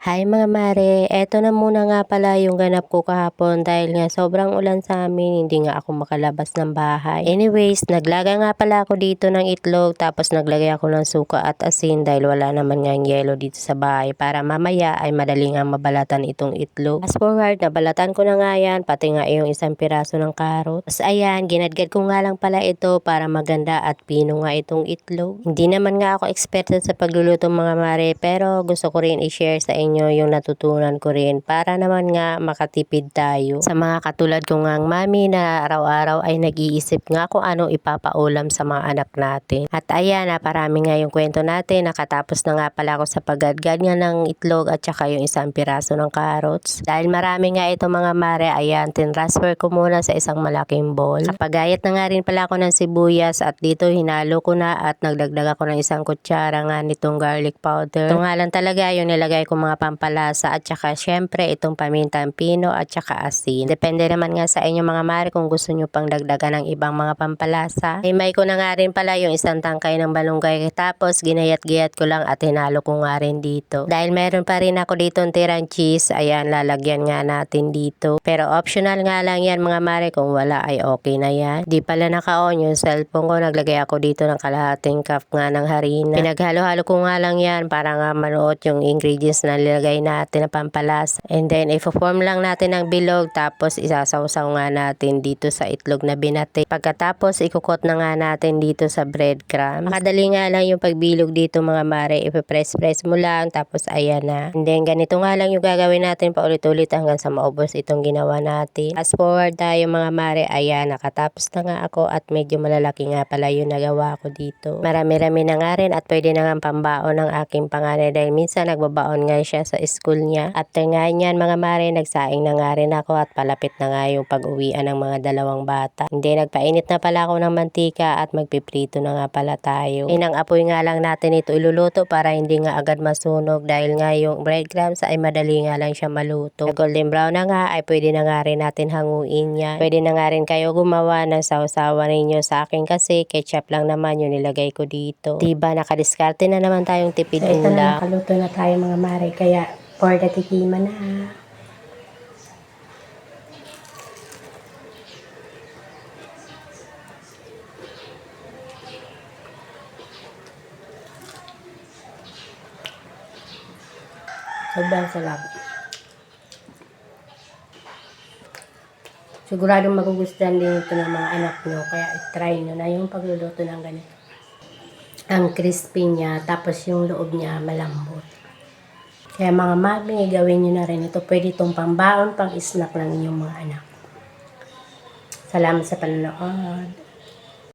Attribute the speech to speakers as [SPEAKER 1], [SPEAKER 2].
[SPEAKER 1] Hi mga mare, eto na muna nga pala yung ganap ko kahapon dahil nga sobrang ulan sa amin, hindi nga ako makalabas ng bahay. Anyways, naglaga nga pala ako dito ng itlog tapos naglagay ako ng suka at asin dahil wala naman nga yelo dito sa bahay para mamaya ay madali nga mabalatan itong itlog. Fast forward, nabalatan ko na nga yan, pati nga yung isang piraso ng karot. Tapos ayan, ginadgad ko nga lang pala ito para maganda at pino nga itong itlog. Hindi naman nga ako expert sa pagluluto mga mare, pero gusto ko rin i-share sa inyo yung natutunan ko rin para naman nga makatipid tayo sa mga katulad ko ngang mami na araw-araw ay nag-iisip nga kung ano ipapaulam sa mga anak natin. At ayan, naparami nga yung kwento natin. Nakatapos na nga pala ako sa paggadgad nga ng itlog at saka yung isang piraso ng carrots. Dahil marami nga ito mga mare, ayan, tinransfer ko muna sa isang malaking bowl. Kapagayat na nga rin pala ako ng sibuyas at dito hinalo ko na at nagdagdag ako ng isang kutsara nga nitong garlic powder. Ito nga lang talaga yung nilagay ko mga pampalasa at saka syempre itong pamintang pino at saka asin. Depende naman nga sa inyo mga mare kung gusto nyo pang dagdagan ng ibang mga pampalasa. Himay ko na nga rin pala yung isang tangkay ng balunggay tapos ginayat-giyat ko lang at hinalo ko nga rin dito. Dahil meron pa rin ako dito tirang cheese, ayan lalagyan nga natin dito. Pero optional nga lang yan mga mare, kung wala ay okay na yan. Di pala naka-on yung cellphone ko, naglagay ako dito ng kalahating cup nga ng harina. Pinaghalo-halo ko nga lang yan para nga manuot yung ingredients na nilagay natin na pampalasa. And then i-form lang natin ng bilog tapos isasawsaw nga natin dito sa itlog na binati. Pagkatapos ikukot na nga natin dito sa breadcrumbs. Makadali nga lang yung pagbilog dito mga mare, ipipress-press mo lang tapos ayan na. And then ganito nga lang yung gagawin natin paulit-ulit hanggang sa maubos itong ginawa natin. Fast forward tayo mga mare, ayan nakatapos na nga ako at medyo malalaki nga pala yung nagawa ko dito. Marami-rami na nga rin at pwede na nga pambaon ng aking panganay dahil minsan nagbabaon nga siya sa school niya. After nga niyan mga mare, nagsaing na nga rin ako at palapit na nga yung pag-uwian ng mga dalawang bata. Hindi, nagpainit na pala ako ng mantika at magpiprito na nga pala tayo. Inang apoy nga lang natin ito iluluto para hindi nga agad masunog dahil nga yung breadcrumbs ay madali nga lang siya maluto. Golden brown na nga ay pwede na nga rin natin hanguin yan. Pwede na nga rin kayo gumawa ng sausawan ninyo. Sa akin kasi ketchup lang naman yung nilagay ko dito. Diba nakadiskarte na naman tayong tipid ulam. Ito na, nakaluto na tayo mga mare, kaya for the tikima na. Sobrang sarap. Siguradong magugustuhan din ito ng mga anak nyo, kaya i-try nyo na yung pagluluto ng ganito. Ang crispy niya, tapos yung loob niya malambot. Kaya mga mami, gawin nyo na rin ito. Pwede itong pambaon, pang snack ng inyong mga anak. Salamat sa panonood.